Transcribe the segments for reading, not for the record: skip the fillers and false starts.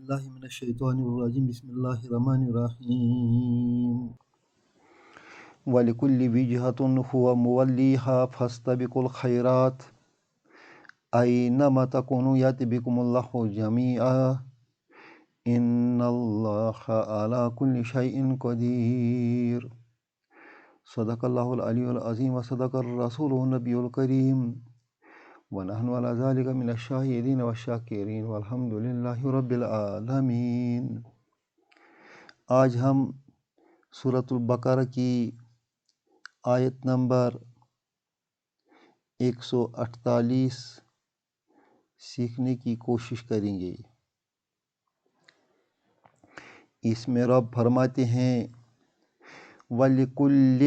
باللہ من الشیطان الرجیم بسم اللہ الرحمن الرحیم وَلِكُلِّ وِجْهَةٌ هُوَ مُوَلِّيهَا فَاسْتَبِقُوا الْخَيْرَاتِ أَيْنَمَا تَكُونُوا يَأْتِ بِكُمُ اللَّهُ جَمِيعًا إِنَّ اللَّهَ عَلَى كُلِّ شَيْءٍ قَدِيرٌ صدق اللہ العلی العظیم وصدق الرسول النبی الکریم ونحن على ذلك من الشاہدین والشاکرین والحمد للہ رب العالمین۔ آج ہم سورۃ البقرہ کی آیت نمبر 148 سیکھنے کی کوشش کریں گے۔ اس میں رب فرماتے ہیں وَلِكُلٍّ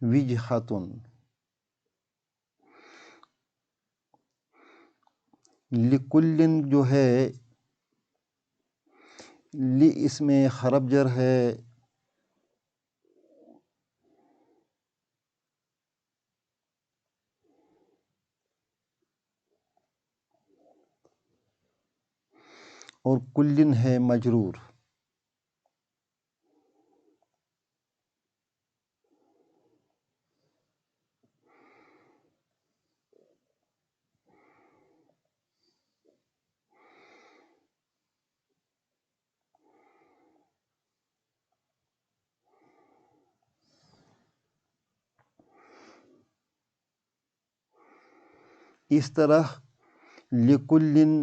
وِجْهَةٌ، لِكُلٍّ جو ہے لی اس میں حرف جر ہے، اور کلن ہے مجرور۔ اس طرح لکلن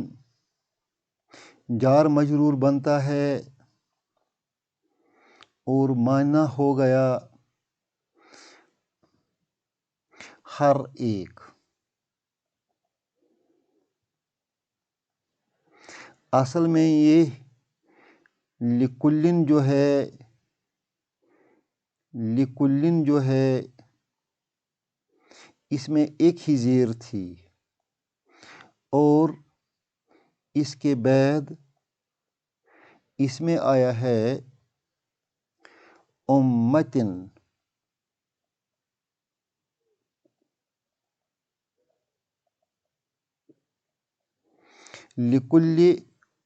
جار مجرور بنتا ہے اور معنی ہو گیا ہر ایک۔ اصل میں یہ لکلن جو ہے اس میں ایک ہی زیر تھی، اور اس کے بعد اس میں آیا ہے امتن۔ لکل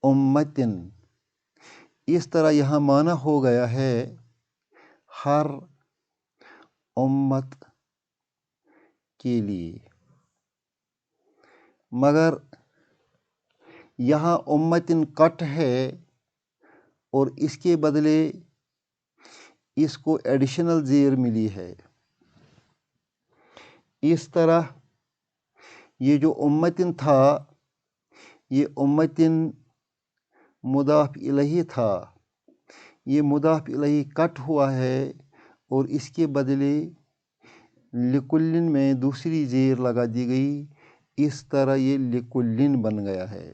امتن، اس طرح یہاں معنی ہو گیا ہے ہر امت کے لیے، مگر یہاں امتن کٹ ہے اور اس کے بدلے اس کو ایڈیشنل زیر ملی ہے۔ اس طرح یہ جو امتن تھا یہ امتن مضاف الیہ تھا، یہ مضاف الیہ کٹ ہوا ہے اور اس کے بدلے لکلن میں دوسری زیر لگا دی گئی، اس طرح یہ لکلن بن گیا ہے۔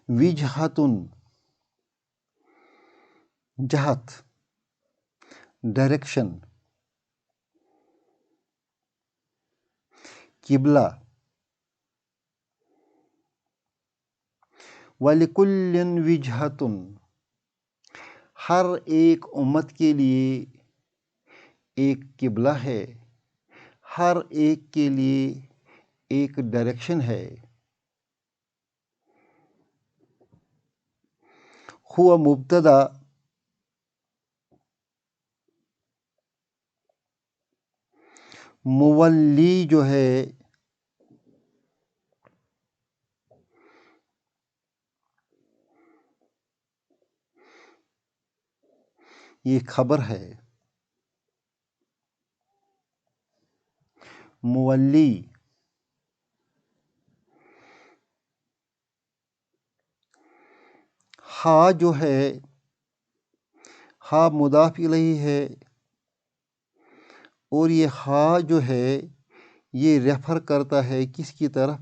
وجہتن، جہت، ڈائریکشن، قبلہ۔ وَلِكُلٍّ وِجْهَةٌ، ہر ایک امت کے لیے ایک قبلہ ہے، ہر ایک کے لیے ایک ڈائریکشن ہے۔ ہوا مبتدا، مولی جو ہے یہ خبر ہے۔ مولی، ہا جو ہے ہا مضاف الیہ ہے، اور یہ ہا جو ہے یہ ریفر کرتا ہے کس کی طرف؟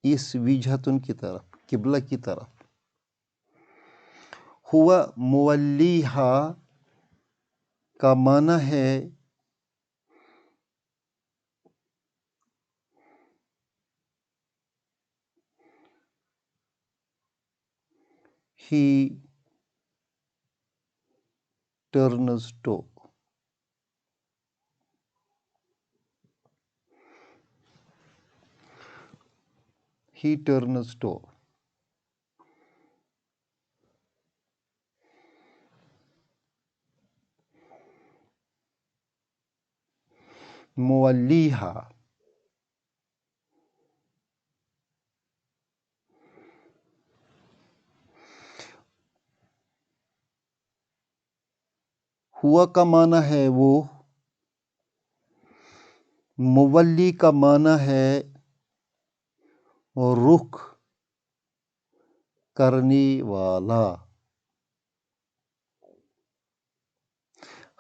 اس وجہتن کی طرف، قبلہ کی طرف۔ ہوا مولیہا کا معنی ہے he turns to. He turns to. مولیہا ہوا کا معنی ہے وہ، مولی کا معنی ہے رخ کرنے والا،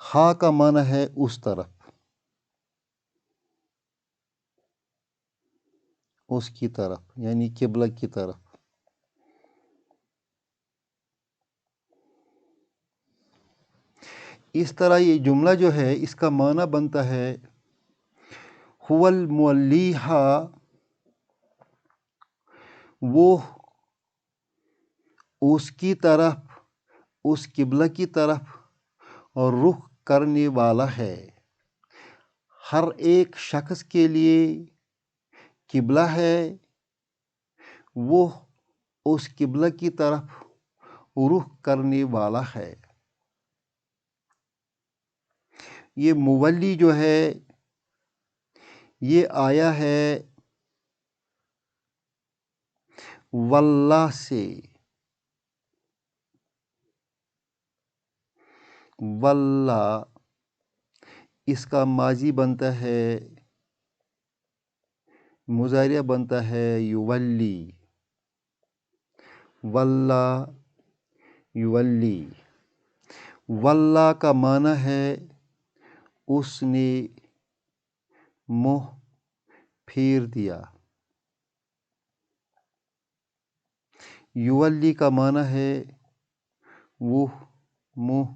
ہا کا معنی ہے اس طرف، اس کی طرف یعنی قبلہ کی طرف۔ اس طرح یہ جملہ جو ہے اس کا معنی بنتا ہے هو المولیہا، وہ اس کی طرف، اس قبلہ کی طرف رخ کرنے والا ہے۔ ہر ایک شخص کے لیے قبلہ ہے، وہ اس قبلہ کی طرف رخ کرنے والا ہے۔ یہ مولی جو ہے یہ آیا ہے واللہ سے، واللہ اس کا ماضی بنتا ہے، مضارع بنتا ہے یولی، واللہ یولی۔ واللہ کا معنی ہے اس نے منہ پھیر دیا، یولی کا معنی ہے وہ منہ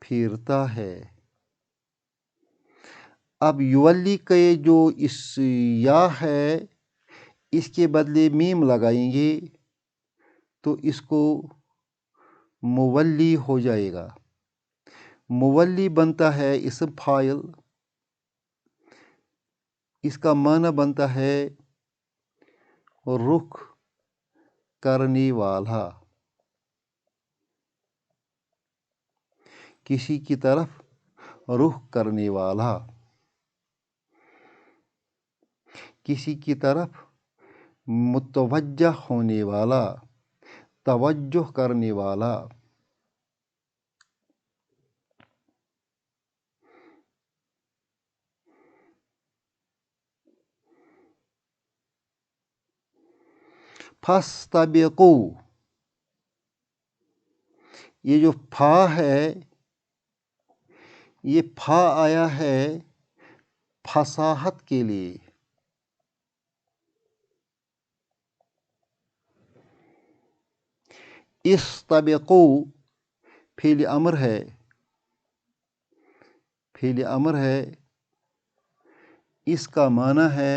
پھیرتا ہے۔ اب یولی کے جو اس یا ہے اس کے بدلے میم لگائیں گے تو اس کو مولی ہو جائے گا۔ مولی بنتا ہے اسم فاعل، اس کا معنی بنتا ہے رخ کرنے والا، کسی کی طرف رخ کرنے والا، کسی کی طرف متوجہ ہونے والا، توجہ کرنے والا۔ فَاسْتَبِقُوا، یہ جو فا ہے یہ فا آیا ہے فصاحت کے لیے، استبقوا فعل امر ہے، فعل امر ہے، اس کا معنی ہے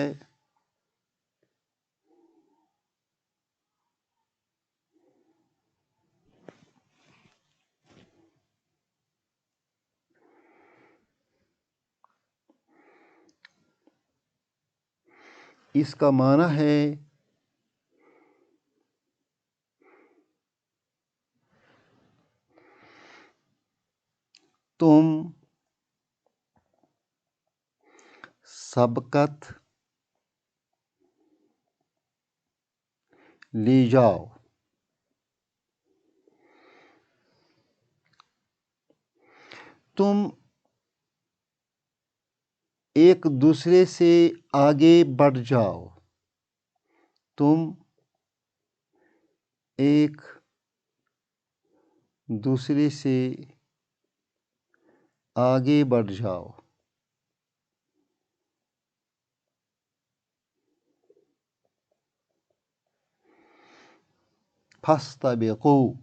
اس کا معنی ہے تم سبقت لے جاؤ، تم ایک دوسرے سے آگے بڑھ جاؤ، تم ایک دوسرے سے آگے بڑھ جاؤ۔ فَاسْتَبِقُوا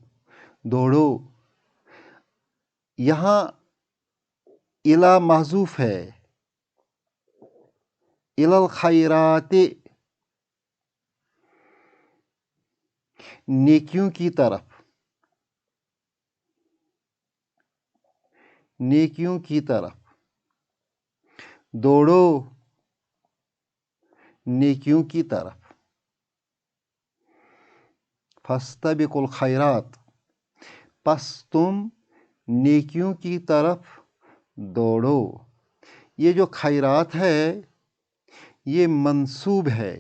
دوڑو. یہاں الا محذوف ہے. الا الخیرات، نیکیوں کی طرف. نیکیوں کی طرف دوڑو، نیکیوں کی طرف. فاستبقوا الخیرات، پس تم نیکیوں کی طرف دوڑو. یہ جو خیرات ہے یہ منصوب ہے.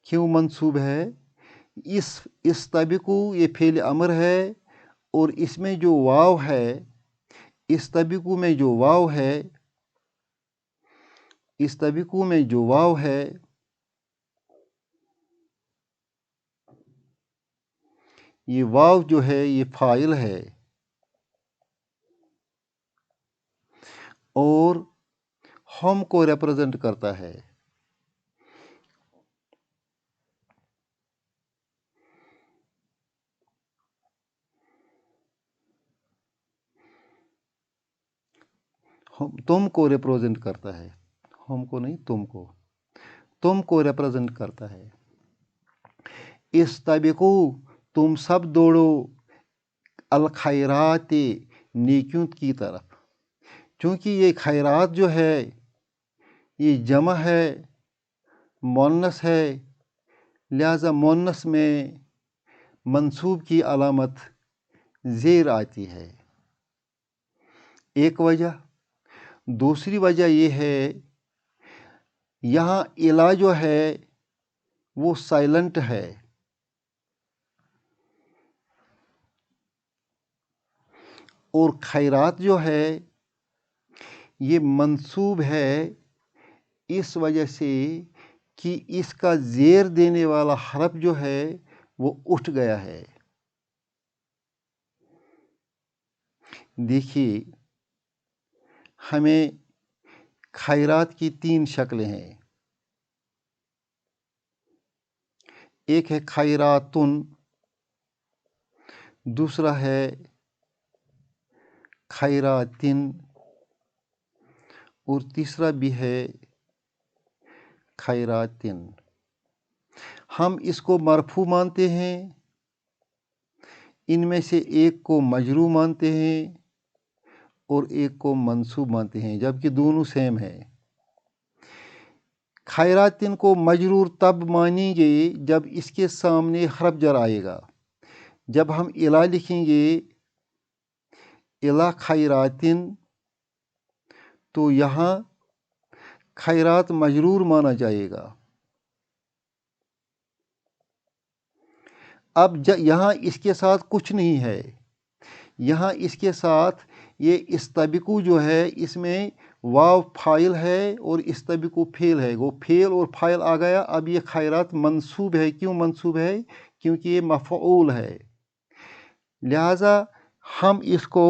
کیوں منصوب ہے؟ استبقوا یہ فعل امر ہے، اور اس میں جو واو ہے، استبقوا میں جو واو ہے، استبقوا میں جو واو ہے یہ واو جو ہے یہ فاعل ہے، اور ہم کو ریپرزینٹ کرتا ہے. تم کو ریپرزینٹ کرتا ہے، ہم کو نہیں، تم کو ریپرزینٹ کرتا ہے. استبقوا تم سب دوڑو، الخیرات نیکیوں کی طرف. چونکہ یہ خیرات جو ہے یہ جمع ہے، مؤنث ہے، لہذا مؤنث میں منصوب کی علامت زیر آتی ہے. ایک وجہ. دوسری وجہ یہ ہے یہاں الا جو ہے وہ سائلنٹ ہے، اور خیرات جو ہے یہ منصوب ہے اس وجہ سے کہ اس کا زیر دینے والا حرف جو ہے وہ اٹھ گیا ہے. دیکھیے ہمیں خیرات کی 3 شکلیں ہیں. ایک ہے خیراتن، دوسرا ہے خیراتن، اور تیسرا بھی ہے خیراتن. ہم اس کو مرفوع مانتے ہیں، ان میں سے ایک کو مجرور مانتے ہیں اور ایک کو منصوب مانتے ہیں، جبکہ دونوں سیم ہیں. خیراتن کو مجرور تب مانیں گے جب اس کے سامنے حرف جر آئے گا. جب ہم الا لکھیں گے، الا خیراتن، تو یہاں خیرات مجرور مانا جائے گا. اب یہاں اس کے ساتھ کچھ نہیں ہے، یہاں اس کے ساتھ یہ استبقوا جو ہے اس میں واو فاعل ہے اور استبقوا فعل ہے، وہ فعل اور فاعل آ گیا. اب یہ خیرات منصوب ہے. کیوں منصوب ہے؟ کیونکہ یہ مفعول ہے، لہذا ہم اس کو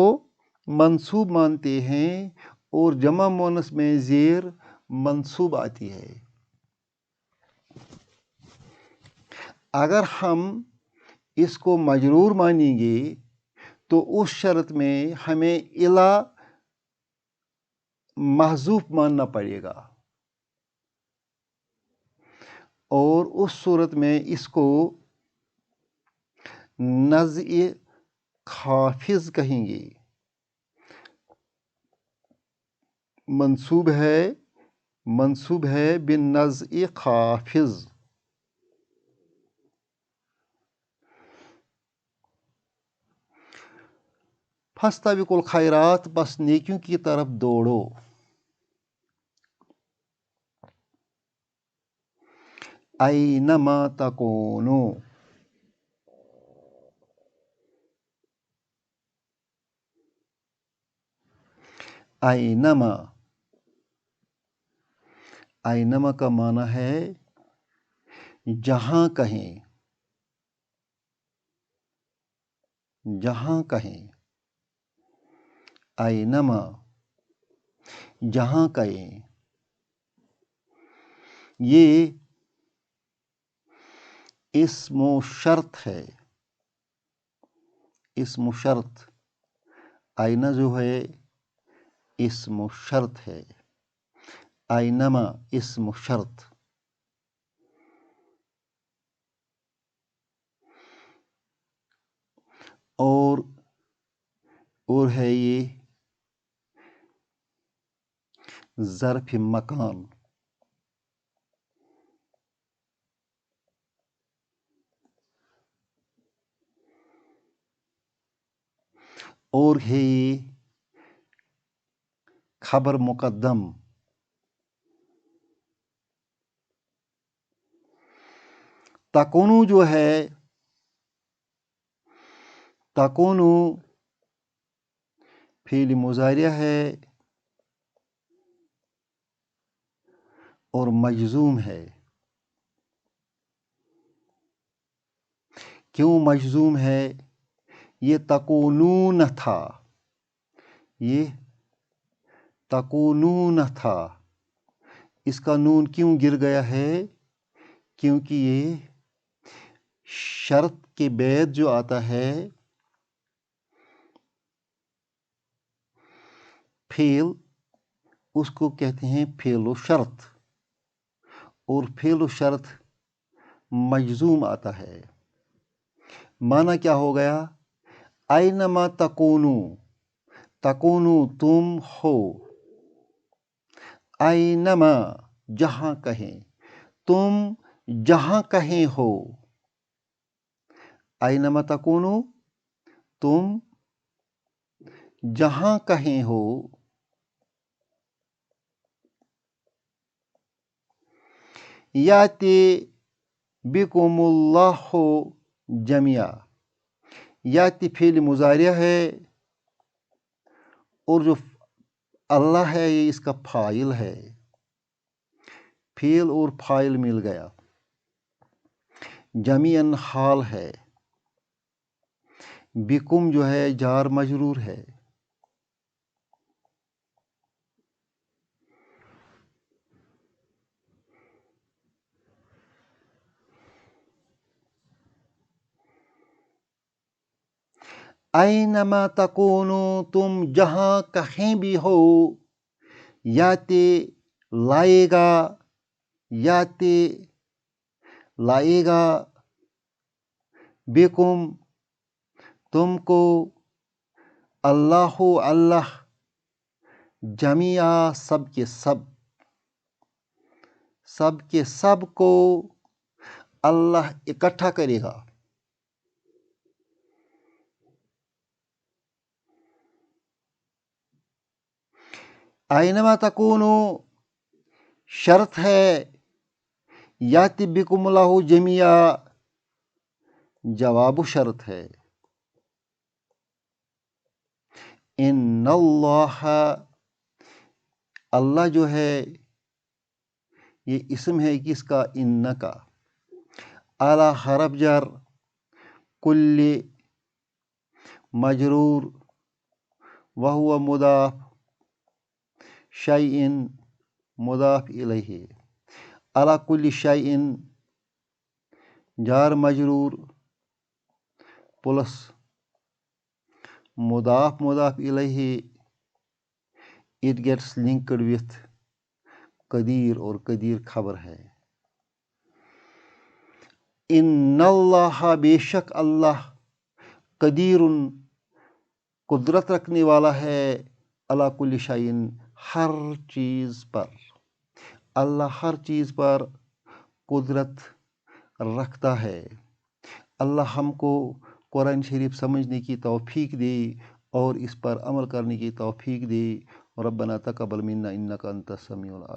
منصوب مانتے ہیں، اور جمع مؤنث میں زیر منصوب آتی ہے. اگر ہم اس کو مجرور مانیں گے تو اس شرط میں ہمیں الا محذوف ماننا پڑے گا، اور اس صورت میں اس کو نزع خافض کہیں گے. منصوب ہے بالنزع خافض. فاستبقوا الخیرات، بس نیکیوں کی طرف دوڑو. اینما تکونوا، اینما، اینما کا معنی ہے جہاں کہیں، جہاں کہیں. اینما جہاں کہیں. یہ اسم و شرط ہے. اسم و شرط. آئینہ جو ہے اسم و شرط ہے. آئینما اسم و شرط. اور ہے یہ ظرف مکان. اور ہے یہ خبر مقدم. تکونو جو ہے تکونو فعل مضارع ہے اور مجزوم ہے. کیوں مجزوم ہے؟ یہ تکونون تھا. یہ تکونون تھا. اس کا نون کیوں گر گیا ہے؟ کیونکہ یہ شرط کے بعد جو آتا ہے فعل، اس کو کہتے ہیں فعل و شرط. اور فعل و شرط مجزوم آتا ہے. معنی کیا ہو گیا؟ اینما تکونو. تکونو تم ہو. اینما جہاں کہیں. تم جہاں کہیں ہو. اینما تکونو تم جہاں کہیں ہو. یاتی بکم اللہ جميعا. یاتی فعل مضارع ہے اور جو اللہ ہے یہ اس کا فاعل ہے. فعل اور فاعل مل گیا. جمیعاً حال ہے. بکم جو ہے جار مجرور ہے. اینما تکونو تم جہاں کہیں بھی ہو. یاتی لائے گا. یاتی لائے گا. بکم تم کو. اللہ اللہ. جمیعا سب کے سب. سب کے سب کو اللہ اکٹھا کرے گا. اینما تکونو شرط ہے. یاتی بکم اللہ جمیعا جواب شرط ہے. ان اللہ اللہ جو ہے یہ اسم ہے کس کا؟ ان کا. اعلی حرف جر. کل مجرور. وہو مضاف. شیء مضاف الیہ. اعلی کل شیء جار مجرور پلس مضاف مضاف الیہ. it gets linked with قدیر اور قدیر خبر ہے. ان اللہ بے شک اللہ قدیر قدرت رکھنے والا ہے. علی کل شیء ہر چیز پر. اللہ ہر چیز پر قدرت رکھتا ہے. اللہ ہم کو قرآن شریف سمجھنے کی توفیق دے اور اس پر عمل کرنے کی توفیق دے. ربنا تقبل منا انک انت السمیع العلیم.